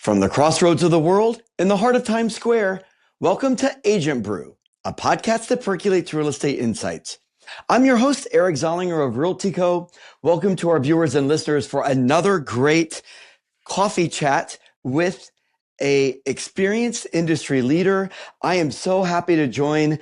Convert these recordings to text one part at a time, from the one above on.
From the crossroads of the world, in the heart of Times Square, welcome to Agent Brew, a podcast that percolates real estate insights. I'm your host, Eric Zollinger of Realty Co. Welcome to our viewers and listeners for another great coffee chat with a experienced industry leader. I am so happy to join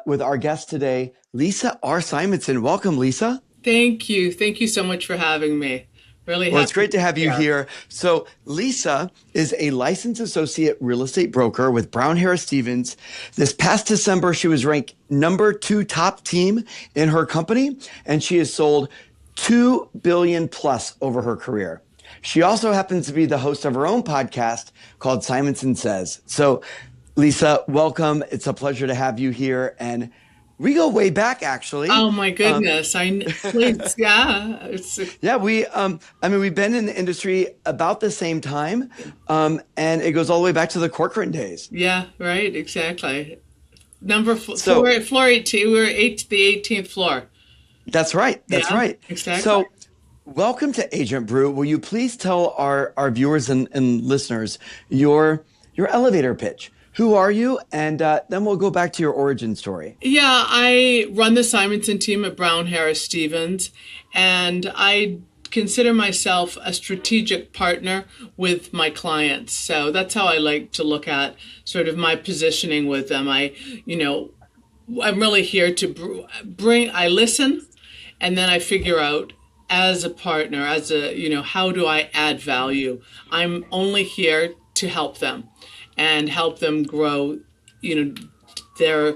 with our guest today, Lisa R. Simonsen. Welcome, Lisa. Thank you. Thank you so much for having me. Really Well, it's happy great to to have be you here. here. So Lisa is a licensed associate real estate broker with Brown Harris Stevens. This past December, she was ranked number 2 top team in her company, and she has sold 2 billion plus over her career. She also happens to be the host of her own podcast called Simonsen Says. So Lisa, welcome. It's a pleasure to have you here. And we go way back, actually. Oh my goodness. Please, yeah. Yeah, we've been in the industry about the same time, and it goes all the way back to the Corcoran days. Yeah, right, exactly. Number So floor 18. We were the 18th floor. that's right. That's Yeah, right. exactly. So welcome to Agent Brew. Will you please tell our viewers and listeners your elevator pitch? Who are you? And then we'll go back to your origin story. Yeah, I run the Simonsen team at Brown Harris Stevens, and I consider myself a strategic partner with my clients. So that's how I like to look at sort of my positioning with them. I'm really here to I listen, and then I figure out as a partner, how do I add value? I'm only here to help them and help them grow, their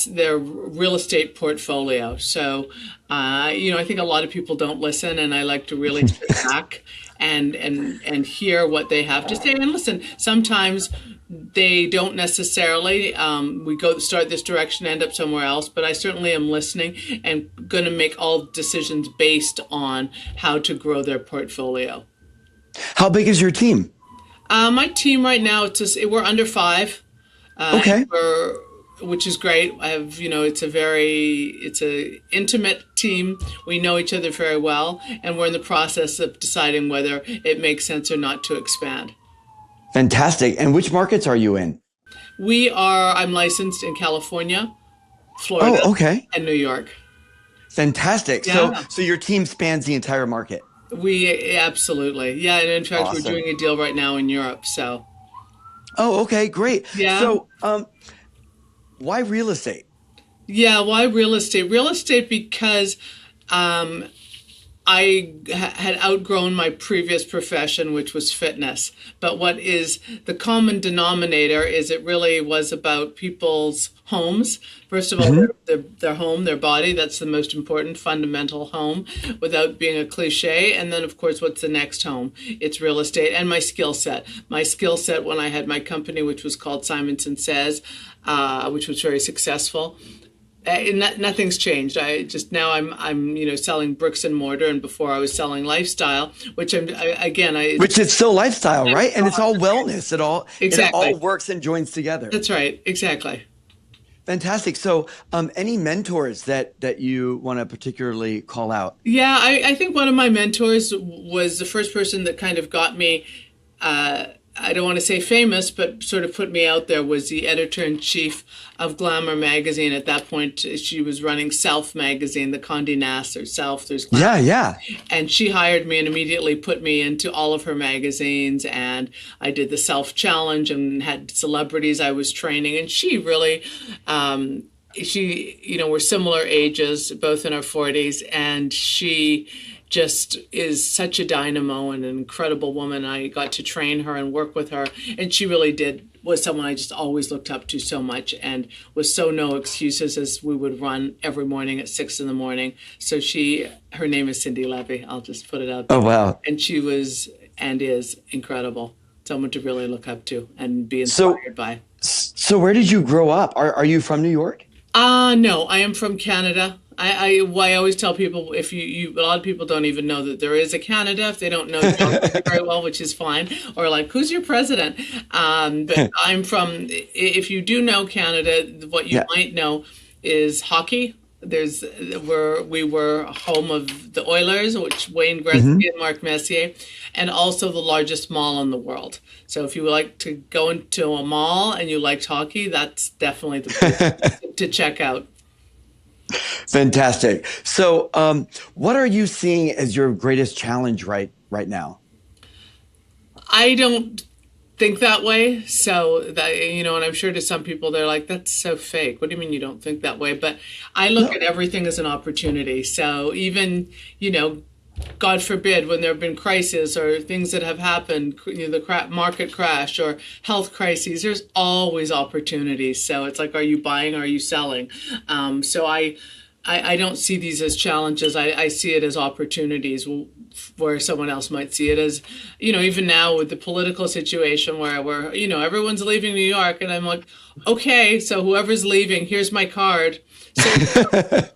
their real estate portfolio. So, I think a lot of people don't listen, and I like to really sit back and hear what they have to say. And listen, sometimes they don't necessarily. We go start this direction, end up somewhere else. But I certainly am listening and going to make all decisions based on how to grow their portfolio. How big is your team? My team right now, we're under 5, Okay. which is great. I have, it's a intimate team. We know each other very well, and we're in the process of deciding whether it makes sense or not to expand. Fantastic. And which markets are you in? I'm licensed in California, Florida, Oh, okay. and New York. Fantastic. Yeah. So your team spans the entire market. We absolutely, yeah, and in fact, we're Awesome. doing a deal right now in Europe. So, Oh, okay, great. yeah. So, why real estate? Yeah, why real estate? Real estate because had outgrown my previous profession, which was fitness. But what is the common denominator is it really was about people's homes. First of all, their home, their body, that's the most important fundamental home without being a cliche. And then, of course, what's the next home? It's real estate and my skill set. My skill set when I had my company, which was called Simonsen Says, which was very successful. Nothing's changed. I'm selling bricks and mortar, and before I was selling lifestyle, which Which is still lifestyle, right? And it's all wellness. It all exactly. works and joins together. That's right, exactly. Fantastic. So, any mentors that you want to particularly call out? Yeah, I think one of my mentors was the first person that kind of got me. I don't want to say famous, but sort of put me out there, was the editor-in-chief of Glamour magazine. At that point, she was running Self magazine, the Condé Nast. There's Self, there's Glamour. Yeah. And she hired me and immediately put me into all of her magazines. And I did the Self Challenge and had celebrities I was training. And she really, we're similar ages, both in our 40s. And she just is such a dynamo and an incredible woman. I got to train her and work with her, and she really was someone I just always looked up to so much, and was so no excuses as we would run every morning at 6 a.m. So her name is Cindy Levy. I'll just put it out there. Oh, wow. And she was and is incredible. Someone to really look up to and be inspired by. So where did you grow up? Are you from New York? No, I am from Canada. I always tell people, if a lot of people don't even know that there is a Canada if they don't know geography very well, which is fine. Or like, who's your president? But I'm from, if you do know Canada, what you might know is hockey. we were home of the Oilers, which Wayne Hmm. Gretzky and Mark Messier, and also the largest mall in the world. So if you like to go into a mall and you liked hockey, that's definitely the place to check out. Fantastic. So, what are you seeing as your greatest challenge right now? I don't think that way. So that, and I'm sure to some people they're like, that's so fake. What do you mean you don't think that way? But I look No, at everything as an opportunity. So even, God forbid, when there have been crises or things that have happened, the market crash or health crises, there's always opportunities. So it's like, are you buying? Are you selling? So I don't see these as challenges. I see it as opportunities where someone else might see it as, even now with the political situation where everyone's leaving New York, and I'm like, okay, so whoever's leaving, here's my card. So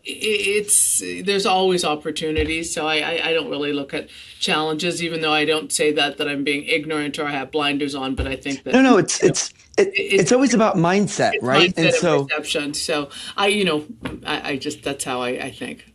it's there's always opportunities. So I don't really look at challenges, even though I don't say that I'm being ignorant or I have blinders on. But I think that no. it, It's always about mindset, it's right? And mindset and so perception. So I just that's how I think.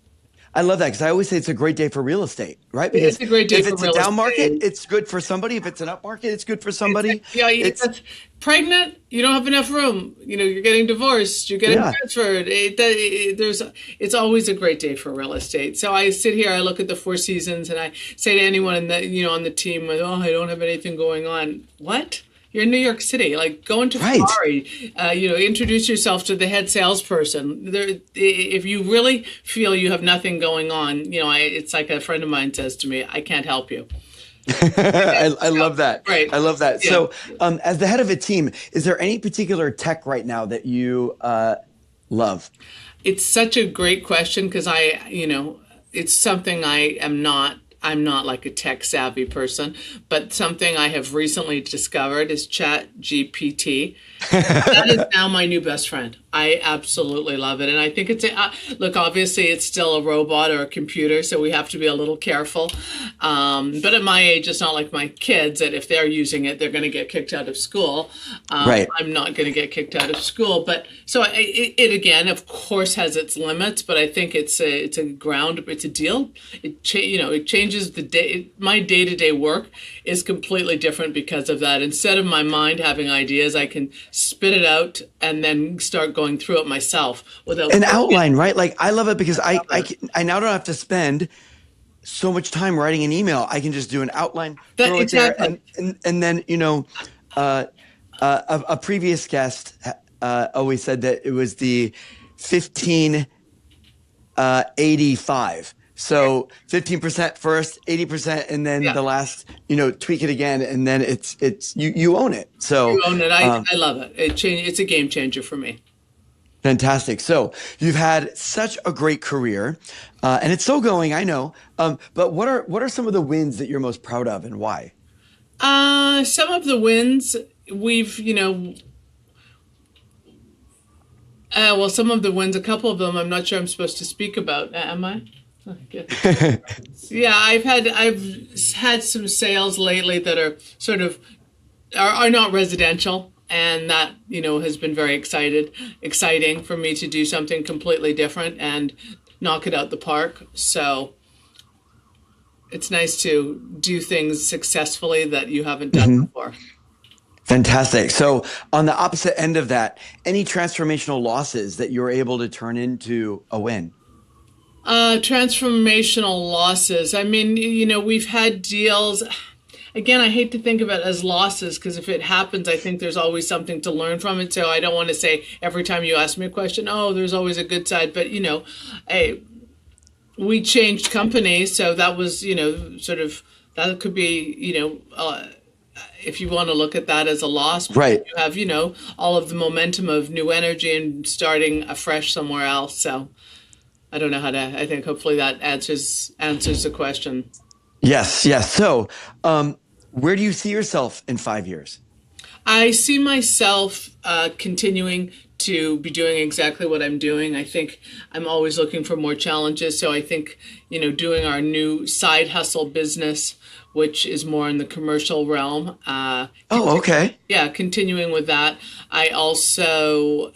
I love that because I always say it's a great day for real estate, right? It's Because a great day if for it's a real down market, estate. it's good for somebody. If it's an up market, it's good for It's somebody. yeah, It's it's pregnant. You don't have enough room. You're getting divorced. You're getting yeah, transferred. It's always a great day for real estate. So I sit here, I look at the Four Seasons, and I say to anyone in the on the team, oh, I don't have anything going on. What? You're in New York City. Like, go into right. Ferrari. Introduce yourself to the head salesperson. If you really feel you have nothing going on, it's like a friend of mine says to me, I can't help you. I So, love that. right. I love that. Yeah. So, as the head of a team, is there any particular tech right now that you love? It's such a great question because it's something I am not. I'm not like a tech savvy person, but something I have recently discovered is Chat GPT. That is now my new best friend. I absolutely love it. And I think look, obviously it's still a robot or a computer, so we have to be a little careful. But at my age, it's not like my kids that if they're using it, they're going to get kicked out of school. Right. I'm not going to get kicked out of school. But so it again, of course, has its limits, but I think it's a deal. It changes the day. My day-to-day work is completely different because of that. Instead of my mind having ideas, I can spit it out and then start going through it myself without An thinking. outline, right? Like I love it because I love it. I now don't have to spend so much time writing an email. I can just do an outline, That throw it there, exactly. and then uh, a previous guest always said that it was the 1585. So 15% first, 80%, and then Yeah, the last, tweak it again, and then it's you own it. So you own it. um, I love it. It's a game changer for me. fantastic. So you've had such a great career, and it's still going, I know. But what are some of the wins that you're most proud of, and why? Some of the wins we've, well, some of the wins, a couple of them, I'm not sure I'm supposed to speak about. Am I? Okay. Yeah, I've had some sales lately that are sort of are not residential, and that has been very exciting for me to do something completely different and knock it out the park. So it's nice to do things successfully that you haven't done before. Fantastic. So on the opposite end of that, any transformational losses that you're able to turn into a win? Transformational losses. I mean, we've had deals. Again, I hate to think of it as losses because if it happens, I think there's always something to learn from it. So I don't want to say every time you ask me a question, oh, there's always a good side. But, hey, we changed companies. So that was, sort of, that could be, if you want to look at that as a loss, but Right. you have, all of the momentum of new energy and starting afresh somewhere else. So I don't know how to, I think hopefully that answers the question. Yes, yes. So, where do you see yourself in 5 years? I see myself continuing to be doing exactly what I'm doing. I think I'm always looking for more challenges. So I think, doing our new side hustle business which is more in the commercial realm. Oh, okay. Yeah, continuing with that. I also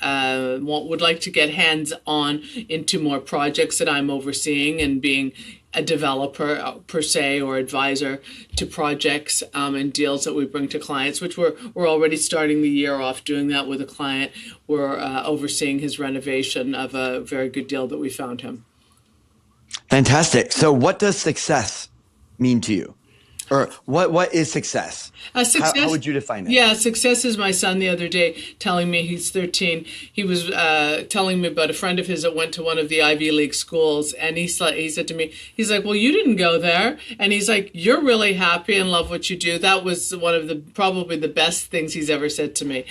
would like to get hands on into more projects that I'm overseeing and being a developer per se or advisor to projects and deals that we bring to clients, which we're already starting the year off doing that with a client. We're overseeing his renovation of a very good deal that we found him. Fantastic. So what does success mean to you? Or what is success? How would you define it? Yeah, success is my son the other day telling me he's 13. He was telling me about a friend of his that went to one of the Ivy League schools. And he said to me, he's like, well, you didn't go there. And he's like, you're really happy and love what you do. That was one of the probably the best things he's ever said to me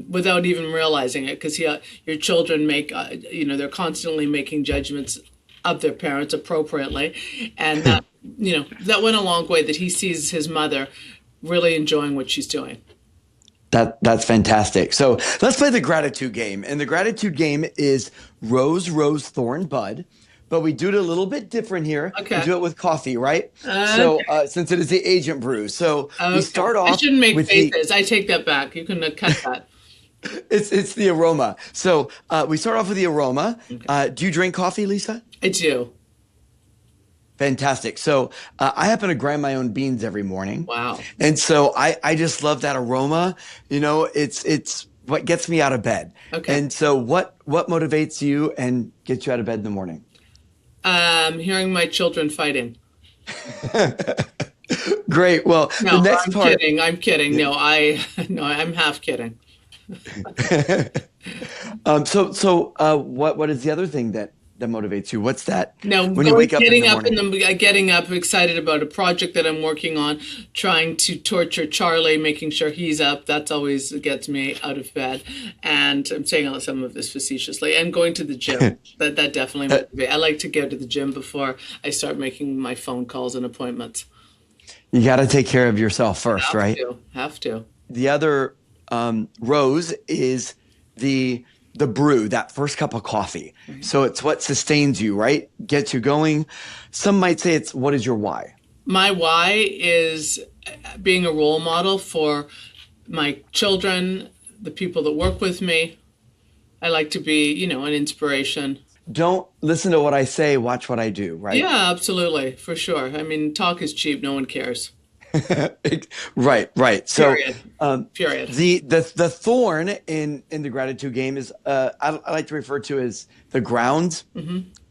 without even realizing it. Because your children make, they're constantly making judgments of their parents appropriately. And that, that went a long way that he sees his mother really enjoying what she's doing. That's fantastic. So let's play the gratitude game. And the gratitude game is rose, thorn, bud. But we do it a little bit different here. Okay. We do it with coffee, right? So since it is the agent brew. So we start off. I shouldn't make faces. I take that back. You can cut that. It's the aroma. So we start off with the aroma. Okay. Do you drink coffee, Lisa? I do. Fantastic. So I happen to grind my own beans every morning. Wow. And so I just love that aroma. It's what gets me out of bed. Okay. And so what motivates you and gets you out of bed in the morning? Hearing my children fighting. Great. Well, no, the next part. I'm kidding. No, I'm half kidding. What is the other thing that motivates you? What's that? No, when you wake up getting in up, excited about a project that I'm working on, trying to torture Charlie, making sure he's up. That's always gets me out of bed. And I'm saying some of this facetiously. And going to the gym. that definitely motivates. I like to go to the gym before I start making my phone calls and appointments. You got to take care of yourself first, right? Have to. The other rose is the brew, that first cup of coffee. Mm-hmm. So it's what sustains you, right? Gets you going. Some might say it's what is your why? My why is being a role model for my children, the people that work with me. I like to be, an inspiration. Don't listen to what I say, watch what I do, right? Yeah, absolutely, for sure. I mean, talk is cheap. No one cares. Right. So, period. The thorn in the gratitude game is I like to refer to as the grounds,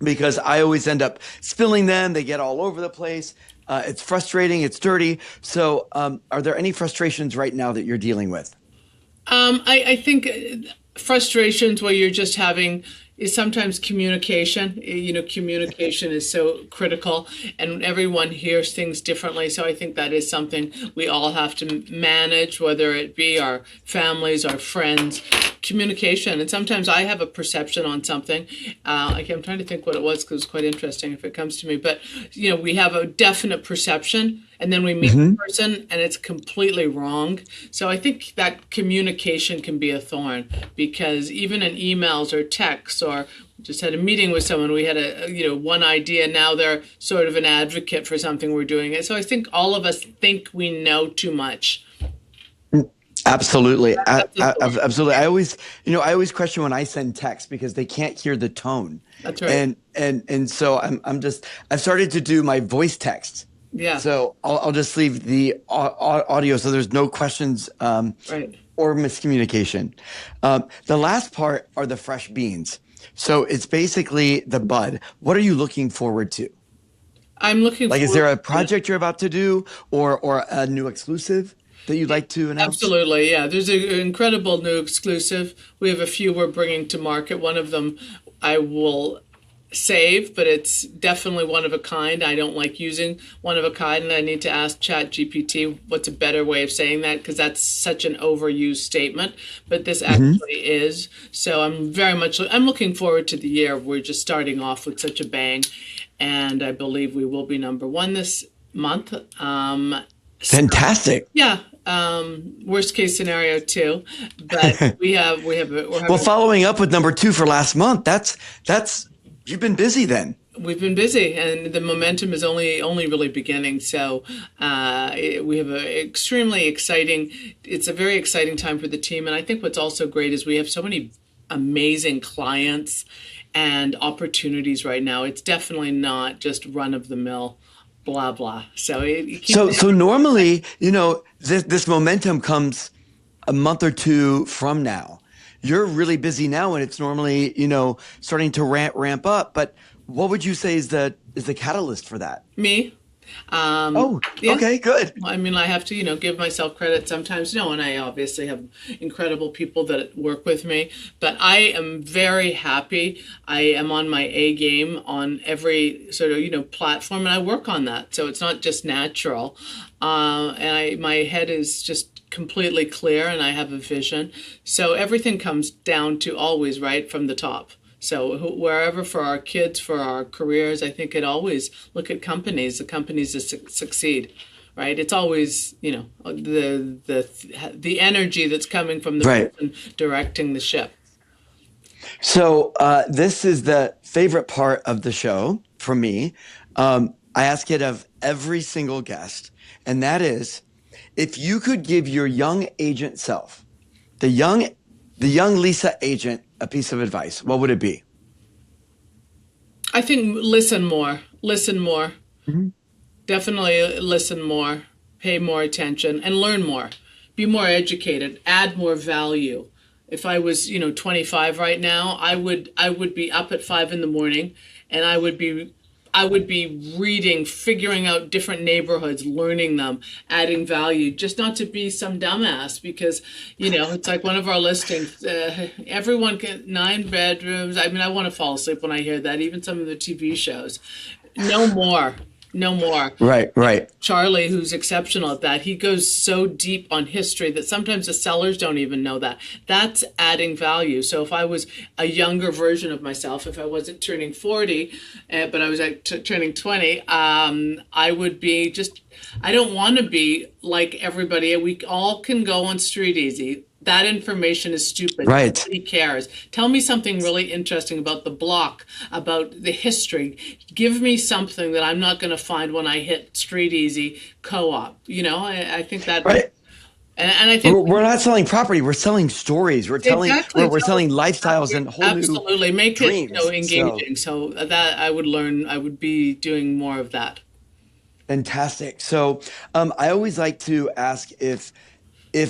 because I always end up spilling them. They get all over the place. It's frustrating. It's dirty. So, are there any frustrations right now that you're dealing with? I think frustrations where you're just having is sometimes communication. Communication is so critical and everyone hears things differently. So I think that is something we all have to manage, whether it be our families, our friends, communication. And sometimes I have a perception on something. I'm trying to think what it was because it was quite interesting if it comes to me. But, we have a definite perception and then we meet the person and it's completely wrong. So I think that communication can be a thorn because even in emails or texts or just had a meeting with someone, we had one idea. Now they're sort of an advocate for something we're doing. So I think all of us think we know too much. Absolutely. Absolutely. I always question when I send text because they can't hear the tone. That's right. And so I've started to do my voice text. Yeah. So I'll just leave the audio so there's no questions or miscommunication. The last part are the fresh beans. So it's basically the bud. What are you looking forward to? I'm looking forward. Is there a project you're about to do or a new exclusive that you'd like to announce? Absolutely, yeah. There's an incredible new exclusive. We have a few we're bringing to market. One of them I will save, but it's definitely one of a kind. I don't like using one of a kind, and I need to ask ChatGPT what's a better way of saying that because that's such an overused statement. But this actually is. So I'm looking forward to the year. We're just starting off with such a bang, and I believe we will be number one this month. Fantastic. Yeah. Worst case scenario too, but we're well, following up with number 2 for last month, that's you've been busy then. We've been busy, and the momentum is only really beginning. So we have a extremely exciting. It's a very exciting time for the team, and I think what's also great is we have so many amazing clients and opportunities right now. It's definitely not just run of the mill, blah blah. So it keeps. So normally, this momentum comes a month or two from now. You're really busy now, and it's normally, starting to ramp up. But what would you say is the catalyst for that? Me. Oh, Yeah. okay, good. I mean, I have to, give myself credit sometimes. No, and I obviously have incredible people that work with me, but I am very happy. I am on my A game on every sort of, platform, and I work on that. So it's not just natural. My head is just completely clear, and I have a vision. So everything comes down to always right from the top. So wherever for our kids, for our careers, I think it always look at the companies that succeed, right? It's always, the energy that's coming from the Right. person directing the ship. So this is the favorite part of the show for me. I ask it of every single guest, and that is, if you could give your young agent self, the young the young Lisa agent, a piece of advice, what would it be? I think listen more, listen more. Mhm. Definitely listen more, pay more attention, and learn more. Be more educated, add more value. If I was, 25 right now, I would be up at 5 in the morning, and I would be reading, figuring out different neighborhoods, learning them, adding value, just not to be some dumbass because, it's like one of our listings. Everyone can 9 bedrooms. I mean, I want to fall asleep when I hear that. Even some of the TV shows. No more. No more. Right, right. Charlie, who's exceptional at that, he goes so deep on history that sometimes the sellers don't even know that. That's adding value. So if I was a younger version of myself, if I wasn't turning 40, but I was turning 20, I would be just, I don't want to be like everybody. We all can go on Street Easy. That information is stupid. Right. Nobody cares. Tell me something really interesting about the block, about the history. Give me something that I'm not going to find when I hit Street Easy Co-op. I think that, Right. and I We're, think we're not selling property. We're selling stories. We're telling, exactly. we're selling lifestyles and whole new Absolutely make it, dreams. So engaging. So that I would learn. I would be doing more of that. fantastic. So I always like to ask if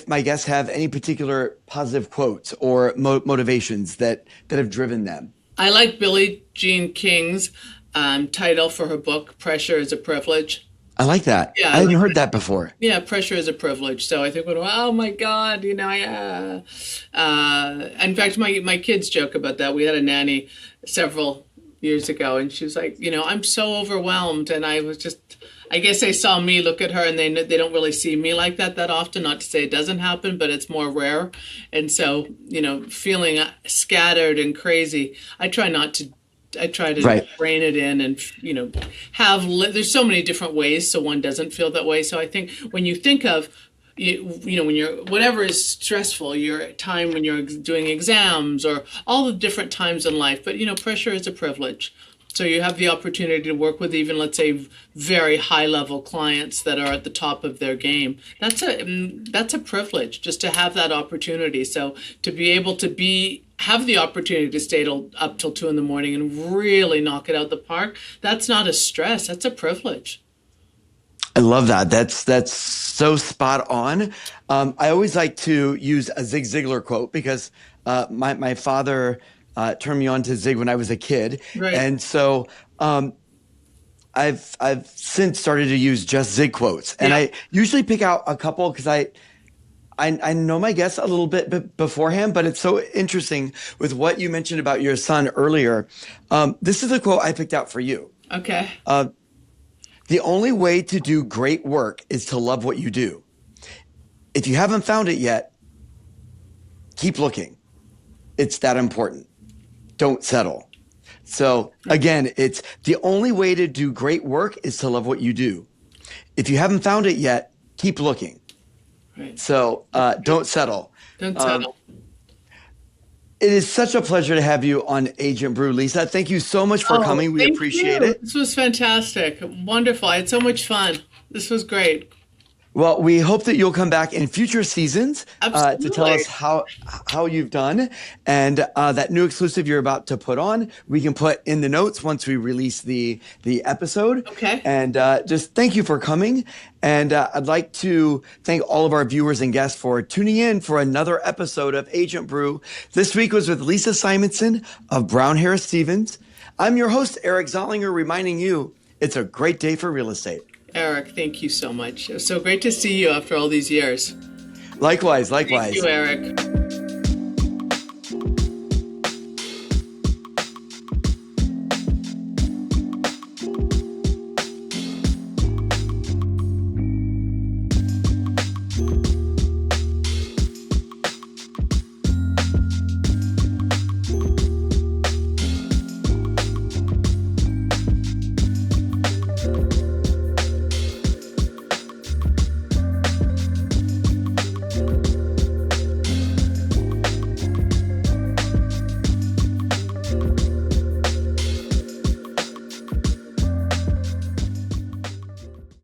my guests have any particular positive quotes or motivations that have driven them. I like Billie Jean King's title for her book, "Pressure is a Privilege." I like that. Yeah, I I hadn't like heard that before. Yeah, pressure is a privilege. So I think, oh my God, in fact, my kids joke about that. We had a nanny several years ago, and she was like, I'm so overwhelmed, and I was just, I guess they saw me look at her, and they don't really see me like that often. Not to say it doesn't happen, but it's more rare, and so feeling scattered and crazy. I try to Right. rein it in and, there's so many different ways so one doesn't feel that way. So I think when you think of, when you're, whatever is stressful, your time when you're doing exams or all the different times in life, but, pressure is a privilege. So you have the opportunity to work with even, let's say, very high level clients that are at the top of their game. That's a privilege just to have that opportunity. So to be able to have the opportunity to stay up till 2 in the morning and really knock it out the park, that's not a stress. That's a privilege. I love that. That's so spot on. I always like to use a Zig Ziglar quote because my father turned me on to Zig when I was a kid, Right. and so I've since started to use just Zig quotes, and Yeah. I usually pick out a couple because I know my guests a little bit beforehand, but it's so interesting with what you mentioned about your son earlier. This is a quote I picked out for you. Okay. The only way to do great work is to love what you do. If you haven't found it yet, keep looking. It's that important. Don't settle. So again, it's the only way to do great work is to love what you do. If you haven't found it yet, keep looking. Right. So don't settle. Don't Um, settle. It is such a pleasure to have you on Agent Brew, Lisa. Thank you so much for Oh, coming. We thank appreciate you. it. This was fantastic. Wonderful. I had so much fun. This was great. Well, we hope that you'll come back in future seasons to tell Absolutely. us how you've done, and that new exclusive you're about to put on, we can put in the notes once we release the episode. Okay. And just thank you for coming. And I'd like to thank all of our viewers and guests for tuning in for another episode of Agent Brew. This week was with Lisa Simonsen of Brown Harris Stevens. I'm your host, Eric Zollinger, reminding you it's a great day for real estate. Eric, thank you so much. It was so great to see you after all these years. Likewise, Thank likewise. you, Eric.